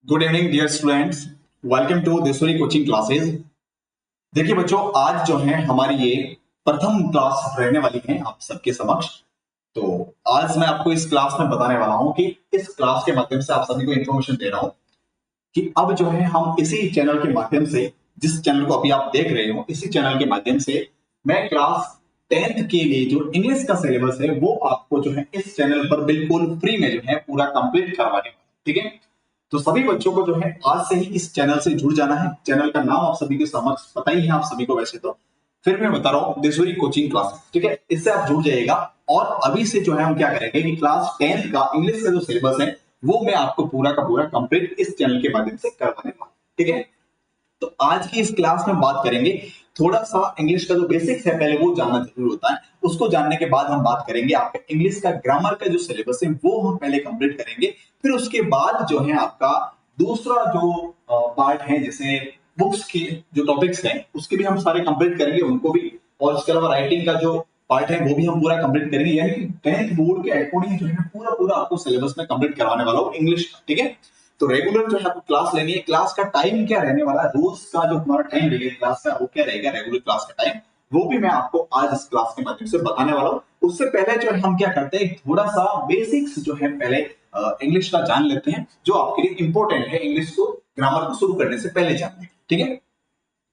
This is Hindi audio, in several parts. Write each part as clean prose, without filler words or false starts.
Good evening dear students, welcome to दिसुरी कोचिंग क्लासेस। देखिए बच्चों, आज जो है हमारी ये प्रथम क्लास रहने वाली है आप सबके समक्ष। तो आज मैं आपको इस क्लास में बताने वाला हूं कि इस क्लास के माध्यम से आप सभी को इंफॉर्मेशन दे रहा हूं कि अब जो है हम इसी चैनल के माध्यम से, जिस चैनल को अभी आप देख रहे हो, इसी चैनल के माध्यम से मैं क्लास 10th के लिए जो इंग्लिश का सिलेबस है वो आपको जो है इस चैनल पर बिल्कुल फ्री में जो है पूरा कंप्लीट करवाने वाला। ठीक है, तो सभी बच्चों को जो है आज से ही इस चैनल से जुड़ जाना है। चैनल का नाम आप सभी के समझ पता ही है आप सभी को, वैसे तो फिर मैं बता रहा हूँ, दिसुरी कोचिंग क्लासेस। ठीक है, इससे आप जुड़ जाइएगा। और अभी से जो है हम क्या करेंगे कि क्लास 10th का इंग्लिश का जो सिलेबस है वो मैं आपको पूरा का पूरा कंप्लीट इस चैनल के माध्यम से करवाने वाला हूं। ठीक है, तो आज की इस क्लास में बात करेंगे थोड़ा सा इंग्लिश का जो बेसिक्स है पहले वो जानना जरूर होता है। उसको जानने के बाद हम बात करेंगे आपका इंग्लिश का ग्रामर का जो सिलेबस है वो हम पहले कंप्लीट करेंगे। फिर उसके बाद जो है आपका दूसरा जो पार्ट है, जैसे बुक्स के जो टॉपिक्स हैं उसके भी हम सारे कंप्लीट करेंगे उनको भी। और उसके अलावा राइटिंग का जो पार्ट है वो भी हम पूरा कंप्लीट करेंगे, यानी कि 10th बोर्ड के अकॉर्डिंग जो है पूरा पूरा आपको सिलेबस में कंप्लीट करवाने वाला हूँ इंग्लिश का। ठीक है, तो रेगुलर जो है आपको क्लास लेनी है। क्लास का टाइम क्या रहने वाला है, रोज का जो हमारा टाइम रहेगा क्लास का वो क्या रहेगा, रेगुलर क्लास का टाइम, वो भी मैं आपको आज इस क्लास के माध्यम से बताने वाला हूँ। उससे पहले जो है हम क्या करते हैं, थोड़ा सा बेसिक्स जो है पहले इंग्लिश का जान लेते हैं, जो आपके लिए इंपॉर्टेंट है इंग्लिश को ग्रामर को शुरू करने से पहले जानने। ठीक है,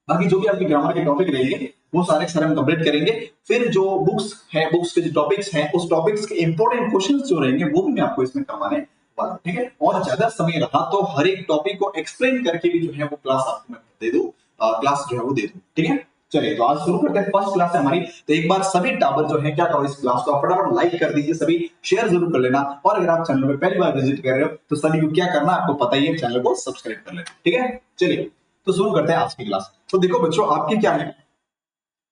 बाकी जो भी आपके ग्रामर के टॉपिक रहेंगे वो सारे हम कंप्लीट करेंगे। फिर जो बुक्स है, बुक्स के जो टॉपिक्स हैं उस टॉपिक्स के इंपॉर्टेंट क्वेश्चंस जो रहेंगे वो भी मैं आपको इसमें करवाने वाला हूं। ठीक है, और ज्यादा समय रहा तो हर एक टॉपिक को एक्सप्लेन करके भी जो है वो क्लास आपको मैं दे दूं, क्लास जो है वो दे दूं। ठीक है, चलिए तो आज शुरू करते हैं। फर्स्ट क्लास है हमारी, तो एक बार सभी टावर जो है क्या करो, इस क्लास को फटाफट लाइक कर दीजिए, सभी शेयर जरूर कर लेना। और अगर आप चैनल पे पहली बार विजिट कर रहे हो तो सभी को क्या करना आपको पता ही है, चैनल को सब्सक्राइब कर लेना। ठीक है, चलिए तो शुरू करते हैं आज की क्लास। तो देखो बच्चों, आपके क्या है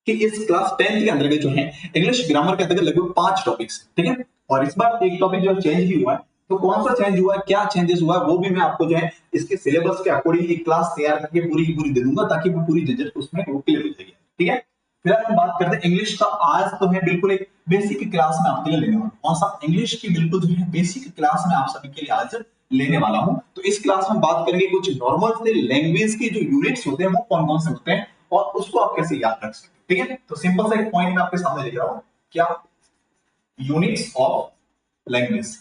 कि इस क्लास 10th के अंतर्गत जो है इंग्लिश ग्रामर के अंतर्गत लगभग 5 टॉपिक्स। ठीक है, और इस बार एक टॉपिक जो चेंज भी हुआ है, तो कौन सा चेंज हुआ है, क्या चेंजेस हुआ है, वो भी मैं आपको जो है इसके सिलेबस के अकॉर्डिंग एक क्लास तैयार करके पूरी की पूरी दे दूंगा, ताकि वो पूरी झंझट उसमें क्लियर हो जाएगी। ठीक है, फिलहाल हम बात करते हैं इंग्लिश का। आज तो है बिल्कुल एक बेसिक क्लास में आपके लिए लेने वाला हूं। कौन सा, इंग्लिश की बिल्कुल जो है बेसिक क्लास में आप सभी के लिए आज लेने वाला हूं। तो इस क्लास में बात करेंगे कुछ नॉर्मल से लैंग्वेज के जो यूनिट्स होते हैं वो कौन कौन से होते हैं और उसको आप कैसे याद रख सकते हैं। ठीक है, तो सिंपल सा एक पॉइंट मैं आपके सामने लिख रहा हूं, क्या, units of language,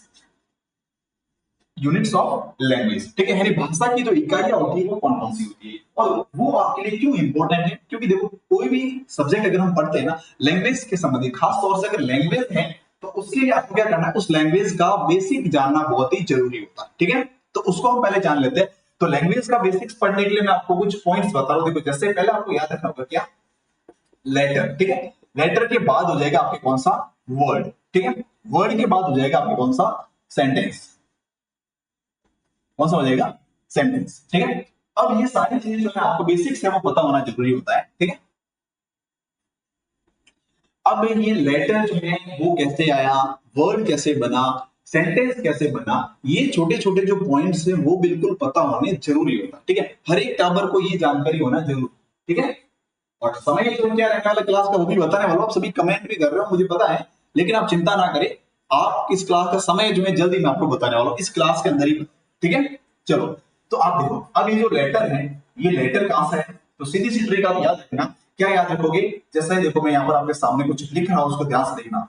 units of language. ठीक है, यानी भाषा की जो इकाइयां होती है वो कौन कौन सी होती है और वो आपके लिए क्यों इंपॉर्टेंट है। क्योंकि देखो, कोई भी सब्जेक्ट अगर हम पढ़ते हैं ना लैंग्वेज के संबंधित, खास तौर से अगर लैंग्वेज है तो उसके लिए आपको क्या करना है, उस लैंग्वेज का बेसिक जानना बहुत ही जरूरी होता है। ठीक है, तो उसको हम पहले जान लेते हैं। तो लैंग्वेज का बेसिक्स पढ़ने के लिए मैं आपको कुछ पॉइंट्स बता रहा हूं। देखो, जैसे पहले आपको याद रखना होगा क्या, लेटर। ठीक है, लेटर के बाद हो जाएगा आपके कौन सा, वर्ड। ठीक है, वर्ड के बाद हो जाएगा आपके कौन सा, सेंटेंस। कौन सा हो जाएगा, सेंटेंस। ठीक है, अब ये सारी चीजें जो है आपको बेसिक्स है वो पता होना जरूरी होता है। ठीक है, अब ये लेटर जो है वो कैसे आया, वर्ड कैसे बना, सेंटेंस कैसे बना, ये छोटे छोटे जो पॉइंट्स हैं वो बिल्कुल पता होने जरूरी होता है। ठीक है, हर एक टाबर को ये जानकारी होना जरूरी। ठीक है, और समय जो क्या रहने वाला क्लास का वो भी बताने वाला हूं। आप सभी कमेंट भी कर रहे हो मुझे पता है, लेकिन आप चिंता ना करें, आप इस क्लास का समय जो है जल्दी मैं आपको बताने वाला हूं इस क्लास के अंदर ही। ठीक है, चलो तो आप देखो, अब ये जो लेटर है ये लेटर कहां से है, तो सीधी सी ट्रिक आप याद रखना। क्या याद रखोगे, जैसे देखो मैं यहां पर आपके सामने कुछ लिख रहा हूं, उसको ध्यान से देखना।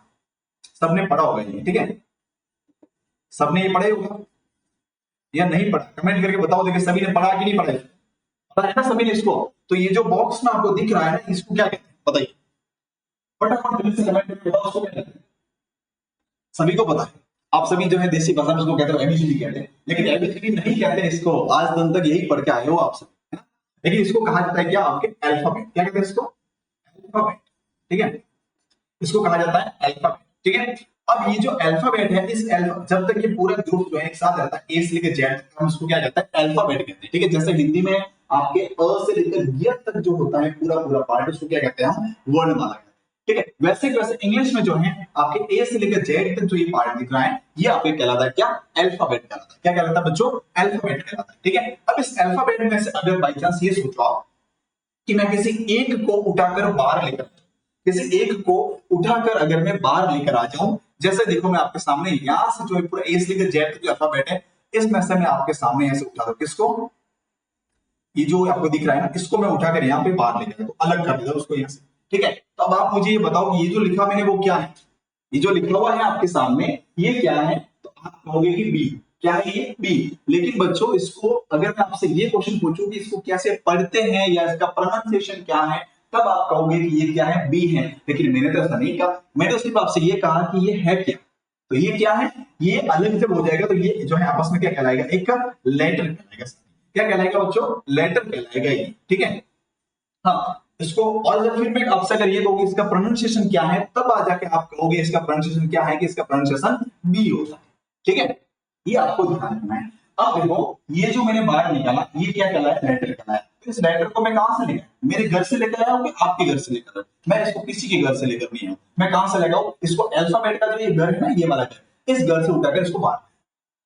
सबने पढ़ा होगा ये, ठीक है, सबने ये पढ़े होगा या नहीं पढ़ा, कमेंट करके बताओ। देखिए सभी ने पढ़ा कि नहीं पढ़ा, पता है ना सभी ने इसको। तो ये जो बॉक्स में आपको दिख रहा है ना, इसको क्या कहते हैं बताइए, फटाफट जल्दी से कमेंट करके बताओ उसको क्या कहते हैं। सभी को पता है, आप सभी जो है देसी भाषा में इसको कहते हो एबीसीडी कहते हैं, लेकिन एबीसीडी नहीं कहते इसको, आज दिन तक यही पढ़ के आए हो आप सब, है ना। लेकिन इसको कहा जाता है क्या, आपके अल्फाबेट। क्या कहते हैं इसको, अल्फाबेट। ठीक है, इसको कहा जाता है अल्फाबेट। ठीक है, अब ये जो अल्फाबेट है, इस जब तक ये पूरा ग्रुप जो है एक साथ रहता है, ए से लेकर जेड तक, हम उसको क्या कहते हैं, अल्फाबेट कहते हैं। ठीक है, जैसे हिंदी में आपके अ से लेकर य तक जो होता है पूरा पूरा पार्ट, उसको क्या कहते हैं हम, वर्णमाला कहते हैं। ठीक है, वैसे वैसे इंग्लिश में जो है आपके ए से लेकर जेड तक जो ये पार्ट दिख रहा है ये आपके कहलाता है क्या, अल्फाबेट कहलाता है। क्या कहलाता है बच्चों, अल्फाबेट कहलाता है। ठीक है, अब इस अल्फाबेट में से अगर बाई चांस ये सोचो आप कि मैं किसी एक को उठाकर बाहर लेकर, किसी एक को उठाकर अगर मैं बाहर लेकर आ जाऊं, जैसे देखो मैं आपके सामने यहां से जो है पूरा ए से लेकर जेड तक जो अल्फाबेट है इसमें से मैं आपके सामने ऐसे उठा दूं, किसको, ये जो आपको दिख रहा है ना, इसको मैं उठाकर यहाँ पे बाहर ले जाऊं, तो अलग कर देता उसको यहाँ से। ठीक है, तो अब आप मुझे ये बताओ कि ये जो लिखा मैंने वो क्या है, ये जो लिखा हुआ है आपके सामने ये क्या है, तो आप कहोगे कि बी। क्या है ये, बी। लेकिन बच्चों इसको अगर मैं आपसे ये क्वेश्चन पूछूं कि इसको कैसे पढ़ते हैं या इसका प्रोनाउंसिएशन क्या है, तब आप कहोगे कि ये क्या है, बी है। लेकिन मैंने तो ऐसा नहीं कहा, मैंने तो सिर्फ आपसे ये कहा कि ये है क्या। तो ये क्या है, ये अलग जब हो जाएगा तो ये जो है आपस में क्या कहलाएगा, एक लेटर कहलाएगा। क्या कहलाएगा बच्चों, लेटर कहलाएगा ये। ठीक है, हाँ इसको। और जब फिर मैं आपसे अगर ये कहूंगी इसका प्रोनाउंसिएशन क्या है, तब आ जाके आप कहोगे इसका प्रोनाउंसिएशन क्या है, कि इसका प्रोनाउंसिएशन बी होता है। ठीक है, ये आपको ध्यान रखना है। अब देखो ये जो मैंने बाहर निकाला ये क्या कहलाया, लेटर कहलाया। तो इस लेटर को मैं कहां से लेकर, मेरे घर से लेकर आया हूं कि आपके घर से लेकर आया, मैं इसको किसी के घर से लेकर नहीं आया, मैं कहां से लेकर आऊं, इसको अल्फाबेट का जो ये घर है ना, ये वाला घर, इस घर से उठाकर इसको बाहर।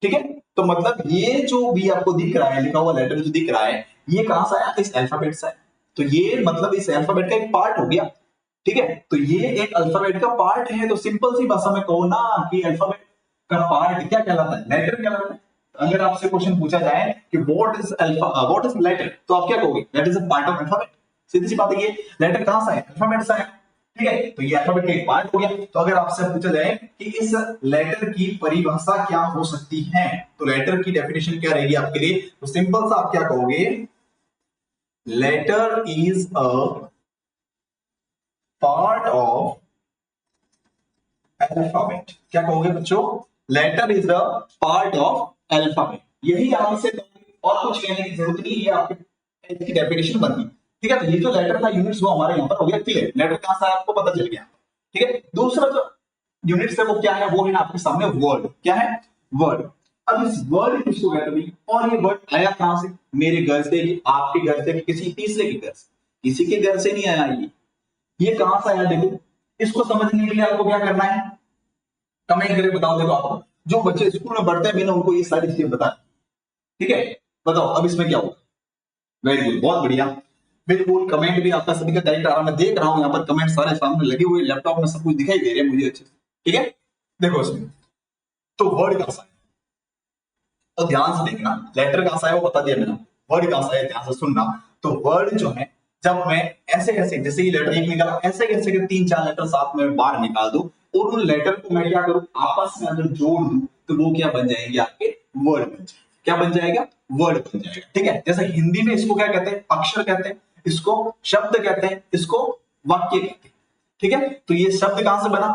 ठीक है, तो मतलब ये जो भी आपको दिख रहा है, लिखा हुआ लेटर जो दिख रहा है, ये कहां से आया, इस अल्फाबेट से आया। तो ये मतलब इस अल्फाबेट का एक पार्ट हो गया। ठीक है, तो ये एक अल्फाबेट का पार्ट है। तो सिंपल सी भाषा में कहो ना कि अल्फाबेट का पार्ट क्या कहलाता है, लेटर कहलाता है। अगर आपसे क्वेश्चन पूछा जाए कि what is alpha, what is letter, तो आप क्या कहोगे, that is a part of alphabet. सीधी सी बात है, ये लेटर कहां से आया, अल्फाबेट से आया। ठीक है, तो ये अल्फाबेट का एक पार्ट हो गया। तो अगर आपसे पूछा जाए कि इस लेटर की परिभाषा क्या हो सकती है, तो लेटर की डेफिनेशन क्या रहेगी आपके लिए, तो सिंपल सा आप क्या कहोगे, letter is a part of alphabet. क्या कहोगे बच्चों, letter is the part of alphabet. यही आप इसे और कुछ कहने की जरूरत नहीं, ये आपकी डेफिनेशन बन गई। ठीक है, तो ये जो लेटर का यूनिट्स वो हमारे यहाँ पर हो गया क्लियर, लेटर कहां से आपको पता चल गया। ठीक है, दूसरा जो यूनिट्स है वो क्या है, वो है आपके सामने वर्ड। क्या है, वर्ड। अब इस वर्ड किसको कहते हैं, और ये वर्ड आया कहां से, मेरे घर से, आपके घर से, किसी तीसरे के घर से, किसी के घर से नहीं आया ये कहां से आया। देखो इसको समझने के लिए आपको क्या करना है, कमेंट करके बताओ। देखो आपको जो बच्चे स्कूल में पढ़ते हैं मैंने उनको ये सारी चीजें बताएं। ठीक है, बताओ अब इसमें क्या होगा। वेरी गुड, बहुत बढ़िया, बिल्कुल। कमेंट भी आपका सभी का करेक्ट आ रहा है, मैं देख रहा हूं यहाँ पर कमेंट सारे सामने लगे हुए, लैपटॉप में सब कुछ दिखाई दे रहे हैं मुझे अच्छे से। ठीक है, देखो इसमें तो वर्ड कहां से आया, तो ध्यान से देखना, लेटर कहां से आया वो बता दिया मैंने, वर्ड कहां से आया ध्यान से सुनना। तो वर्ड जो है, जब मैं ऐसे कैसे, जैसे ये लेटर एक निकाला, ऐसे कैसे के तीन चार लेटर साथ में बाहर निकाल दूं, और उन लेटर को मैं क्या करूं, आपस में अगर जोड़ दूं, तो वो क्या बन जाएंगे, आपके वर्ड बन जाएंगे। क्या बन जाएगा, वर्ड बन जाएगा। ठीक है, जैसे हिंदी में इसको क्या कहते हैं, अक्षर कहते हैं, इसको शब्द कहते हैं, इसको वाक्य कहते हैं। ठीक है, तो ये शब्द कहां से बना,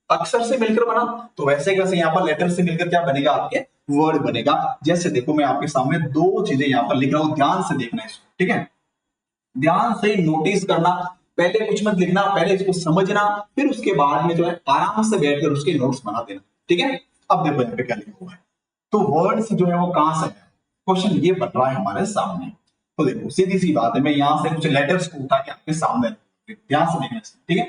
अक्षर से मिलकर बना, तो वैसे कैसे यहाँ पर लेटर से मिलकर क्या बनेगा, आपके वर्ड बनेगा। जैसे देखो मैं आपके सामने दो चीजें यहाँ पर लिख रहा हूं, ध्यान से देखना इसको। ठीक है, ध्यान से नोटिस करना, पहले कुछ मत लिखना, पहले इसको समझना, फिर उसके बाद में जो है आराम से बैठकर उसके नोट्स बना देना। ठीक है, अब देखो यहाँ पे क्या लिखा हुआ है, तो वर्ड्स जो है वो कहां से है, क्वेश्चन ये बन रहा है हमारे सामने। तो देखो सीधी सी बात है, मैं यहां से कुछ लेटर्स को उठा के आपके सामने, ध्यान से देखना। ठीक है,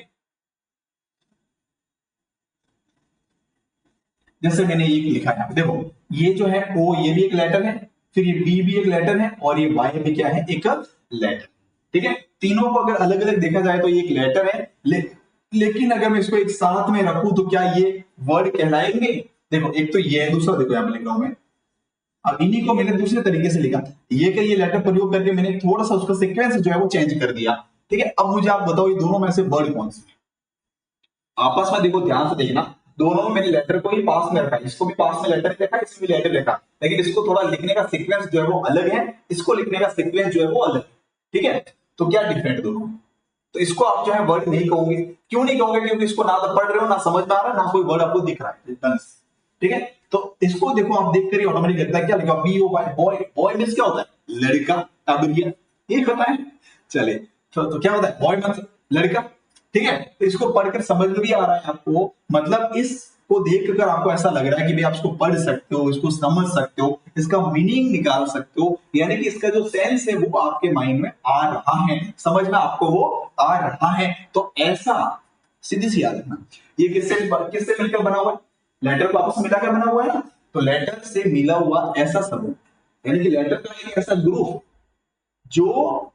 जैसे मैंने ये लिखा है, देखो ये जो है ओ, ये भी एक लेटर है, फिर ये बी भी एक लेटर है, और ये वाई भी क्या है, एक लेटर। ठीक है, तीनों को अगर अलग अलग देखा जाए तो ये एक लेटर है, लेकिन अगर मैं इसको एक साथ में रखूं तो क्या ये वर्ड कहलाएंगे। देखो एक तो ये है, दूसरा देखो यहां पर लिख रहा हूं मैं, अब इन्हीं को मैंने दूसरे तरीके से लिखा, ये का ये लेटर प्रयोग करके मैंने थोड़ा सा उसका सीक्वेंस जो है वो चेंज कर दिया। ठीक है, अब मुझे आप बताओ ये दोनों में से वर्ड कौन सी है, आपस में देखो ध्यान से देखना, दोनों में मैंने लेटर को ही पास में रखा है, इसको भी पास में लेटर लिखा, इसमें भी लेटर लिखा, लेकिन इसको थोड़ा लिखने का सीक्वेंस जो है वो अलग है, इसको लिखने का सीक्वेंस जो है वो अलग है। ठीक है, तो क्या डिफरेंट दोनों, तो इसको आप जो है वर्ड नहीं कहोगे। क्यों नहीं कहोगे, क्योंकि इसको ना तो पढ़ रहे हो, ना समझ में आ रहा है, ना कोई वर्ड आपको दिख रहा है। ठीक है, तो इसको देखो आप देख कर ही ऑटोमेटिक लगता है क्या लिखा, B O Y, boy. Boy means क्या होता है, लड़का। अब ये पता है, चले तो क्या होता है, बॉय मतलब लड़का। ठीक है, तो इसको पढ़कर समझ में भी आ रहा है आपको, मतलब इसको देखकर आपको ऐसा लग रहा है कि भाई आप इसको पढ़ सकते हो, इसको समझ सकते हो, इसका मीनिंग निकाल सकते हो, यानी कि इसका जो सेंस है वो आपके माइंड में आ रहा है, समझ में आपको वो आ रहा है। तो ऐसा सीधी सी याद रखना, ये किससे किससे मिलकर बना हुआ है, लेटर को आपस में मिलाकर बना हुआ है ना, तो लेटर से मिला हुआ ऐसा समूह, यानी कि लेटर का एक ऐसा ग्रुप जो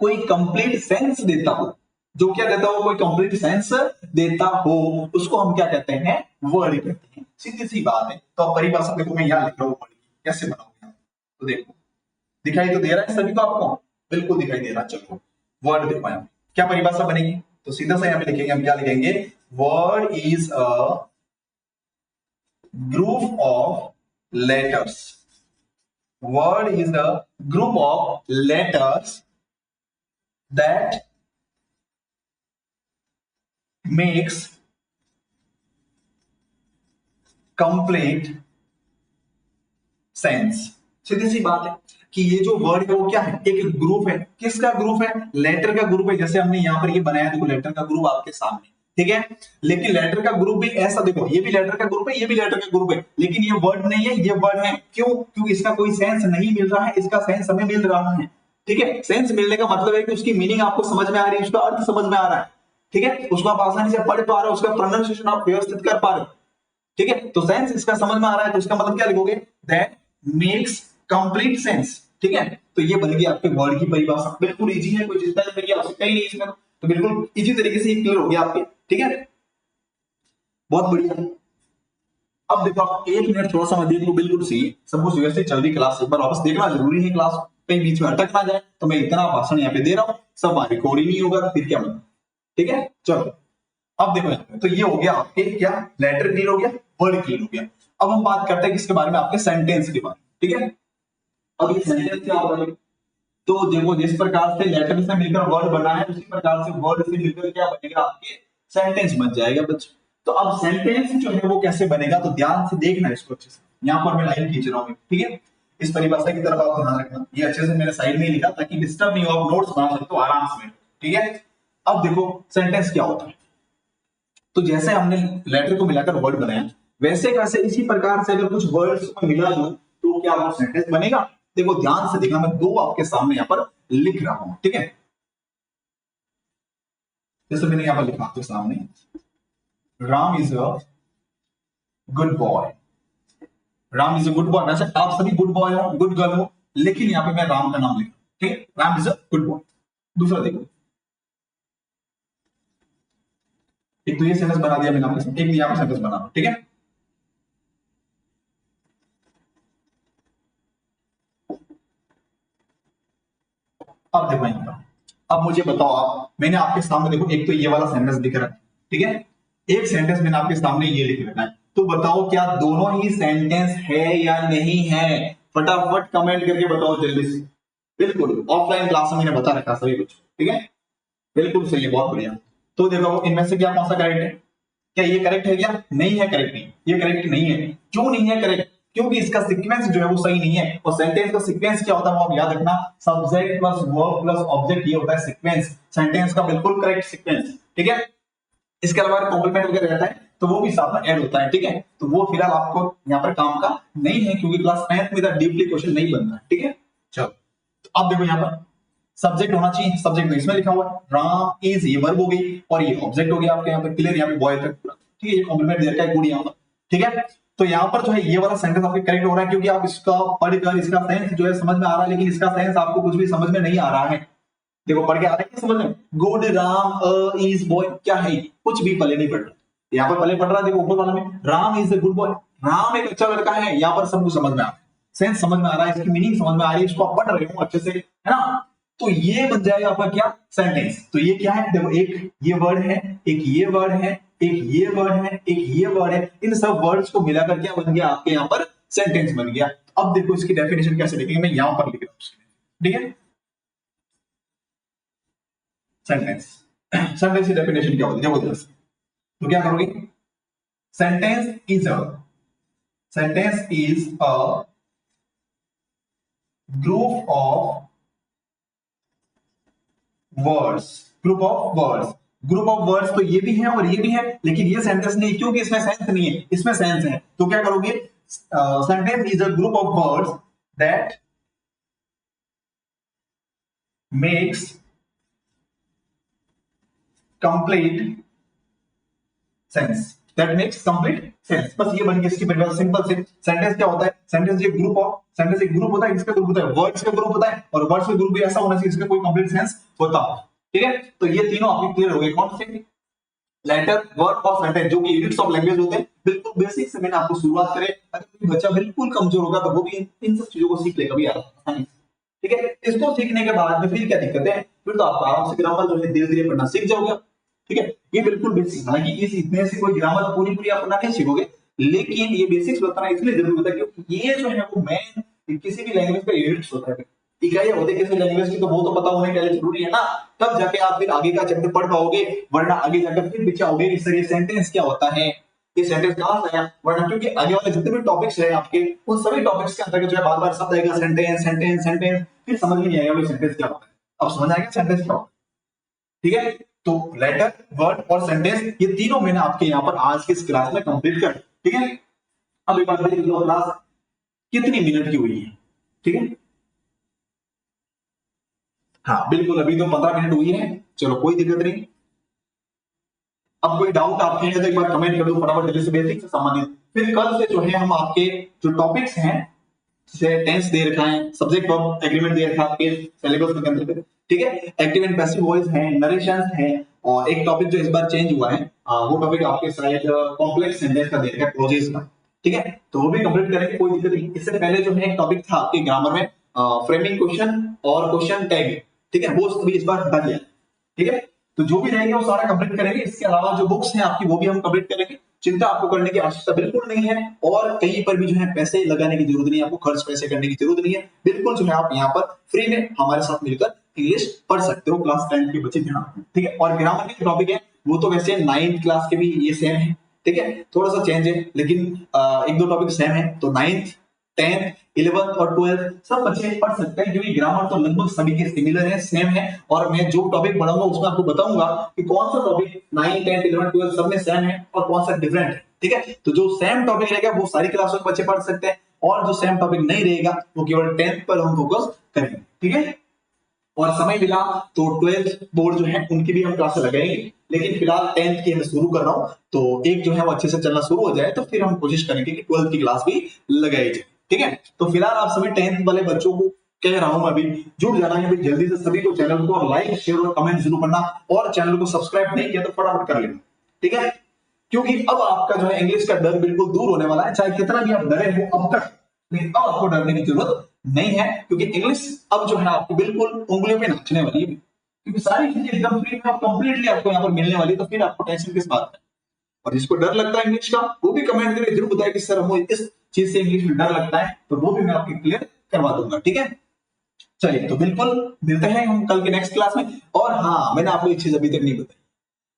कोई कंप्लीट सेंस देता हो, जो क्या देता हो, कोई कंप्लीट सेंस देता हो, उसको हम क्या कहते हैं, वर्ड कहते हैं। सीधी सी बात है। तो अब परिभाषा देखो मैं यहाँ लिख रहा हूँ वर्ड की, कैसे बनाओगे आप, तो देखो दिखाई तो दे रहा है सभी को आपको, बिल्कुल दिखाई दे रहा है। चलो वर्ड देखो यहाँ क्या परिभाषा बनेगी, तो सीधा सा यहाँ पे लिखेंगे, हम क्या लिखेंगे, word is a group of letters, word is a group of letters that makes complete sense। सीधी सी बात है कि ये जो वर्ड है वो क्या है, एक ग्रुप है। किसका ग्रुप है, लेटर का ग्रुप है। जैसे हमने यहाँ पर ये बनाया, देखो लेटर का ग्रुप आपके सामने, ठीक है। लेकिन लेटर का ग्रुप भी ऐसा, देखो ये भी लेटर का ग्रुप है, ये भी लेटर का ग्रुप है, लेकिन ये वर्ड नहीं है, ये वर्ड है। क्यों, क्योंकि इसका कोई सेंस नहीं मिल रहा है, इसका सेंस हमें मिल रहा है, ठीक है। सेंस मिलने का मतलब है कि उसकी मीनिंग आपको समझ में आ रही है, उसका अर्थ समझ में आ रहा है, ठीक है, उसको आप आसानी से पढ़ पा रहे हो, उसका प्रोनाउंसिएशन आप व्यवस्थित कर पा रहे हो, ठीक है। तो सेंस इसका समझ में आ रहा है, तो इसका मतलब क्या लिखोगे, दैट मेक्स कंप्लीट सेंस, ठीक है। तो ये बन गई आपके वर्ड की परिभाषा, बिल्कुल इजी है, कोई चिंता करने की आवश्यकता ही नहीं इसमें, तो बिल्कुल इजी तरीके से क्लियर हो गया आपके, ठीक है, बहुत बढ़िया। अब देखो आप एक मिनट थोड़ा सा मैं देख लूं, बिल्कुल सही, सब कुछ व्यवस्थित चल रही क्लास, एक बार वापस देखना जरूरी है क्लास, कहीं बीच में अटक ना जाए। तो मैं इतना भाषण यहाँ पे दे रहा हूँ, सब रिकॉर्ड ही नहीं होगा, फिर क्या मतलब, ठीक है। चलो अब देखो यहाँ पे, तो ये हो गया आपके क्या, लेटर क्लियर हो गया, वर्ड क्लियर हो गया। अब हम बात करते हैं किसके बारे में, आपके सेंटेंस के बारे में, ठीक है। अब ये सेंटेंस क्या होता है, तो देखो जिस प्रकार से लेटर से मिलकर वर्ड बना है, उसी प्रकार से वर्ड से मिलकर क्या बनेगा, आपके सेंटेंस बन जाएगा बच्चों। तो अब सेंटेंस जो है वो कैसे बनेगा, तो ध्यान से देखना इसको अच्छे से। यहाँ पर मैं लाइन खींच रहा हूँ, ठीक है, इस परिभाषा की तरफ आप ध्यान रखना, ये अच्छे से मैंने साइड में लिखा ताकि डिस्टर्ब नहीं हो, आप नोट्स बना सकते हो आराम से, ठीक है। अब देखो सेंटेंस क्या होता है, तो जैसे हमने लेटर को मिलाकर वर्ड बनाया, वैसे वैसे इसी प्रकार से अगर कुछ वर्ड्स को मिला दो तो क्या वो सेंटेंस बनेगा। देखो ध्यान से देखना, मैं दो आपके सामने यहाँ पर लिख रहा हूं, ठीक है। जैसे मैंने यहाँ पर लिखा आपके सामने, Ram is a good boy, Ram is a good boy. वैसे आप सभी गुड बॉय हो, गुड गर्ल हो, लेकिन यहाँ पे मैं राम का नाम लिखा, ठीक है, Ram is a good boy. दूसरा देखो, एक तो ये सेंटेंस बना दिया मैंने आपके सामने, एक यहाँ पर सेंटेंस बना, ठीक है। अब देखो यहाँ पर, अब मुझे बताओ आप, मैंने आपके सामने देखो एक तो ये वाला सेंटेंस दिख रहा है, ठीक है, एक सेंटेंस मैंने आपके सामने ये लिख रखा है, तो बताओ क्या दोनों ही सेंटेंस है या नहीं है, फटाफट कमेंट करके बताओ जल्दी से। बिल्कुल ऑफलाइन क्लास में मैंने बता रखा सभी कुछ, ठीक है, बिल्कुल सही है, बहुत बढ़िया। तो देखो इनमें से क्या कौन सा करेक्ट है, क्या ये करेक्ट है, क्या नहीं है, करेक्ट नहीं, ये करेक्ट नहीं है। क्यों नहीं है करेक्ट, क्योंकि इसका सीक्वेंस जो है वो सही नहीं है, और सेंटेंस का सीक्वेंस क्या होता है वो आप याद रखना, subject plus verb plus object, ये होता है सीक्वेंस, सेंटेंस का बिल्कुल करेक्ट सीक्वेंस, ठीक है। इसके अलावा कॉम्प्लीमेंट वगैरह रहता है तो वो भी साथ में ऐड होता है, ठीक है, तो वो फिलहाल आपको यहाँ पर काम का नहीं है, क्योंकि क्लास 9th में डीपली क्वेश्चन नहीं बनता है, ठीक है। चलो तो अब देखो यहाँ पर सब्जेक्ट होना चाहिए, सब्जेक्ट तो इसमें लिखा हुआ है, राम इज, ये वर्ब हो गई, और ये ऑब्जेक्ट हो गया आपके यहाँ पे क्लियर, यहाँ पे बॉय तक पूरा, ठीक है, ये कॉम्प्लीमेंट दे रखा है गुड यहाँ पर, ठीक है। तो यहाँ पर जो है ये वाला सेंटेंस आपके करेक्ट हो रहा है, क्योंकि आप इसका पढ़कर इसका सेंस जो है समझ में आ रहा है, लेकिन इसका सेंस आपको कुछ भी समझ में नहीं आ रहा है। देखो पढ़ के आ रहा है क्या समझ में, गुड राम इज बॉय, क्या है कुछ भी पले नहीं पढ़ रहा, यहाँ पर पले पढ़ रहा है, देखो ऊपर वाला में Ram is a good boy, Ram एक अच्छा लड़का है, यहाँ पर सब कुछ समझ में आ रहा है, सेंस समझ में आ रहा है, इसकी मीनिंग समझ में आ रही है, इसको आप पढ़ रहे हो अच्छे से, है ना। तो ये बन जाएगा आपका क्या, सेंटेंस। तो ये क्या है, देखो एक ये वर्ड है, एक ये वर्ड है, एक ये वर्ड है, एक ये वर्ड है, इन सब वर्ड्स को मिलाकर क्या बन गया आपके यहाँ पर सेंटेंस बन गया। अब देखो इसकी डेफिनेशन कैसे लिखेंगे, मैं यहाँ पर लिख रहा हूँ, ठीक है। सेंटेंस, सेंटेंस की डेफिनेशन क्या होती है, देखो तो क्या करोगे, sentence is a, sentence is a group of words, group of words, group of words तो ये भी है और ये भी है, लेकिन ये सेंटेंस नहीं, क्योंकि इसमें सेंस नहीं है, इसमें सेंस है। तो क्या करोगे, sentence is a group of words that makes complete sense, that makes complete sense, बस ये बन गई इसकी परिभाषा, सिंपल सी। सेंटेंस क्या होता है, सेंटेंस एक ग्रुप ऑफ, सेंटेंस एक ग्रुप होता है, किसका ग्रुप होता है, वर्ड्स का ग्रुप होता है, और वर्ड्स का ग्रुप भी ऐसा होना चाहिए जिसका कोई कंप्लीट सेंस होता हो, ठीक है। तो ये तीनों आपके क्लियर हो गए, कौन से, लेटर, वर्ड और सेंटेंस, जो कि यूनिट्स ऑफ लैंग्वेज होते हैं, बिल्कुल बेसिक से मैंने आपको शुरुआत करे। अगर कोई बच्चा बिल्कुल कमजोर होगा तो वो भी इन सब चीजों को सीख लेगा भी आसानी से। ठीक है, इसको सीखने के बाद में फिर क्या दिक्कत है, फिर तो आप आराम से ग्रामर जो है धीरे धीरे पढ़ना सीख जाओगे। ठीक है, ये बिल्कुल बेसिक, हालांकि इस इतने से कोई ग्रामर पूरी पूरी आप पढ़ना नहीं सीखोगे, लेकिन ये बेसिक्स बताना इसलिए जरूरी होता है क्योंकि ये जो है वो मेन किसी भी लैंग्वेज का यूनिट्स होता है। इकाइयां होती है किसी लैंग्वेज की, तो वो तो पता होने के लिए जरूरी है ना, तब जाके आप फिर आगे का चैप्टर पढ़ पाओगे, वरना आगे जाकर फिर पीछे आओगे कि सर ये सेंटेंस क्या होता है, ये सेंटेंस कहां से आया, वरना क्योंकि आगे वाले जितने भी टॉपिक्स हैं आपके, उन सभी टॉपिक्स के अंदर जो है बार-बार शब्द आएगा सेंटेंस सेंटेंस सेंटेंस, फिर समझ में नहीं आएगा वो सेंटेंस क्या होता है। अब समझ आएगा सेंटेंस क्या होता है। ठीक है, तो लेटर, वर्ड और सेंटेंस ये तीनों मैंने आपके यहाँ पर आज की इस क्लास में कंप्लीट कर। ठीक है, अब एक बात देखिए क्लास कितनी मिनट की हुई है। ठीक है, हाँ बिल्कुल, अभी तो 15 मिनट हुई है, चलो कोई दिक्कत नहीं। अब कोई डाउट आपके है तो एक बार कमेंट कर दो फटाफट जल्दी से, बेसिक से संबंधित। फिर कल से जो है हम आपके जो टॉपिक्स हैं, जैसे टेंस दे रखा है, सब्जेक्ट वर्ब एग्रीमेंट दे रखा है आपके सिलेबस में कंप्लीट। ठीक है, एक्टिव एंड पैसिव वॉइस है, नरेशंस है, और एक टॉपिक जो इस बार चेंज हुआ है वो टॉपिक आपके शायद कॉम्प्लेक्स सेंटेंस का दे रखा है, क्लोजेस का। ठीक है, तो वो भी कंप्लीट करेंगे, कोई दिक्कत नहीं। इससे पहले जो है एक टॉपिक था आपके ग्रामर में फ्रेमिंग क्वेश्चन और क्वेश्चन टैग। ठीक है, वो भी इस बार हटा दिया। ठीक है, तो जो भी रहेंगे वो सारा कंप्लीट करेंगे। इसके अलावा जो बुक्स हैं आपकी वो भी हम कंप्लीट करेंगे, चिंता आपको करने की आवश्यकता बिल्कुल नहीं है। और कहीं पर भी जो है पैसे लगाने की जरूरत नहीं है, आपको खर्च पैसे करने की जरूरत नहीं है। बिल्कुल जो है आप यहाँ पर फ्री में हमारे साथ मिलकर इंग्लिश पढ़ सकते हो, क्लास 10 के बच्चे ध्यान रखें। ठीक है, और ग्रामर के टॉपिक है वो तो वैसे 9th क्लास के भी ये सेम है। ठीक है, थोड़ा सा चेंज है लेकिन एक दो टॉपिक सेम है, तो 9th 10th 11th और 12th सब बच्चे पढ़ सकते हैं, क्योंकि ग्रामर तो लगभग सभी के सिमिलर है, सेम है। और मैं जो टॉपिक पढ़ाऊंगा उसमें आपको बताऊंगा कि कौन सा टॉपिक 9 10 11 12 सब में सेम है और कौन सा डिफरेंट है। ठीक है, तो जो सेम टॉपिक रहेगा वो सारी क्लासों के बच्चे पढ़ सकते हैं, और जो सेम टॉपिक नहीं रहेगा वो केवल 10th पर हम फोकस करेंगे। ठीक है, और समय मिला तो 12th बोर्ड जो है उनकी भी हम क्लास लगाएंगे, लेकिन फिलहाल 10th की मैं शुरू कर रहा हूं, तो एक जो है वो अच्छे से चलना शुरू हो जाए तो फिर हम कोशिश करेंगे कि 12th की क्लास भी लगाई जाए। ठीक है, तो फिलहाल आप सभी 10th वाले बच्चों को कह रहा हूं अभी जुड़ जाना है, अभी जल्दी से सभी को चैनल को लाइक शेयर और कमेंट जरूर करना, और चैनल को सब्सक्राइब नहीं किया तो फटाफट कर लेना। ठीक है, क्योंकि अब आपका जो है इंग्लिश का डर बिल्कुल दूर होने वाला है, चाहे कितना भी आप डरे हो अब तक, लेकिन अब आपको डरने की जरूरत नहीं है, क्योंकि इंग्लिश अब जो है आपको बिल्कुल उंगलियों पे नाचने वाली है, क्योंकि सारी चीजें एकदम फ्री में कंप्लीटली आपको यहाँ पर मिलने वाली है, तो फिर आपको टेंशन किस बात का। और जिसको डर लगता है इंग्लिश का वो भी कमेंट करके जरूर बताए कि सर हमें इस चीज से इंग्लिश में डर लगता है, तो वो भी मैं आपकी क्लियर करवा दूंगा। ठीक है, चलिए तो बिल्कुल मिलते हैं हम कल के नेक्स्ट क्लास में। और हाँ, मैंने आपको एक चीज अभी तक नहीं बताई,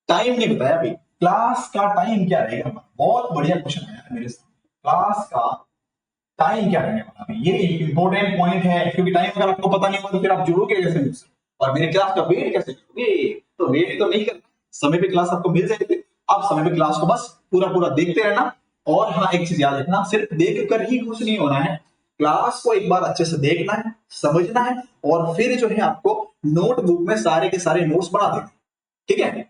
टाइम नहीं बताया अभी, क्लास का टाइम क्या रहेगा। बहुत बढ़िया क्वेश्चन आया मेरे सामने, क्लास का टाइम क्या रहने वाला है, ये इंपॉर्टेंट पॉइंट है, क्योंकि टाइम अगर आपको पता नहीं होगा तो फिर आप जुड़ोगे कैसे मुझसे, और मेरे क्लास का वेट कैसे करोगे। तो वेट तो नहीं करना, समय पे क्लास आपको मिल जाएगी, आप समय पे क्लास को बस पूरा पूरा देखते रहना। और हाँ, एक चीज याद रखना, सिर्फ देख कर ही खुश नहीं होना है, क्लास को एक बार अच्छे से देखना है, समझना है, और फिर जो है आपको नोटबुक में सारे के सारे नोट्स बना देना। ठीक है,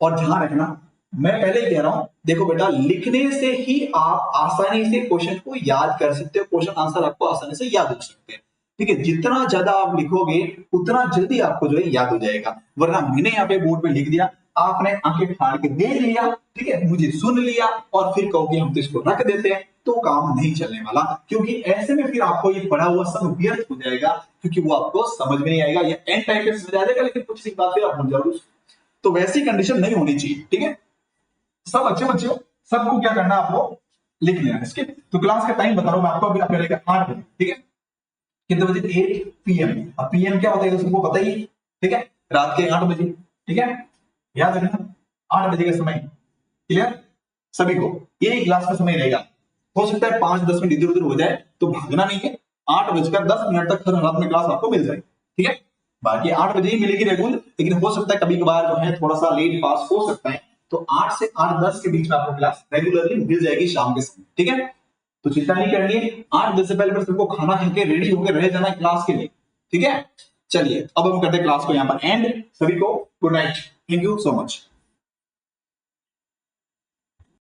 और ध्यान रखना, मैं पहले ही कह रहा हूं, देखो बेटा, लिखने से ही आप आसानी से क्वेश्चन को याद कर सकते हो, क्वेश्चन आंसर आपको आसानी से याद हो सकते हैं। ठीक है, जितना ज्यादा आप लिखोगे उतना जल्दी आपको जो है याद हो जाएगा, वरना मैंने यहाँ पे बोर्ड पे लिख दिया, आपने आंखें फाड़ के देख लिया, ठीक है, मुझे सुन लिया, और फिर कहोगे हम तो इसको रख देते हैं, तो काम नहीं चलने वाला, क्योंकि ऐसे में फिर आपको ये पढ़ा हुआ सब व्यर्थ हो जाएगा, क्योंकि वो आपको समझ में नहीं आएगा, या एंड टाइम पे समझ आ जाएगा, लेकिन कुछ सी बात फिर आप भूल जाओगे। तो वैसी कंडीशन नहीं होनी चाहिए। ठीक है, सब अच्छे बच्चे हो, सबको क्या करना है आपको लिख लेना इसके। तो क्लास का टाइम बता रहा हूं मैं आपको, अभी आपका रहेगा 8 बजे। ठीक है, कितने बजे, 8 PM। अब PM क्या होता है सबको पता ही। ठीक है, रात के 8 बजे। ठीक है, याद रखना 8 बजे का समय, क्लियर सभी को, यही क्लास का समय रहेगा। हो सकता है 5-10 मिनट इधर उधर हो जाए, तो भागना नहीं है, 8:10 तक हर हालत में क्लास आपको मिल जाएगी। ठीक है, बाकी 8 बजे ही मिलेगी रेगुलर, लेकिन हो सकता है कभी कभार जो है थोड़ा सा लेट पास हो सकता है, तो 8 से 8:10 के बीच में आपको क्लास रेगुलरली मिल जाएगी शाम के समय। ठीक है, तो चिंता नहीं करनी है, 8 बजे से पहले सबको खाना खा के रेडी होकर रह जाना है क्लास के लिए। ठीक है, चलिए अब हम करते हैं क्लास को यहाँ पर एंड। सभी को good night, thank you so much.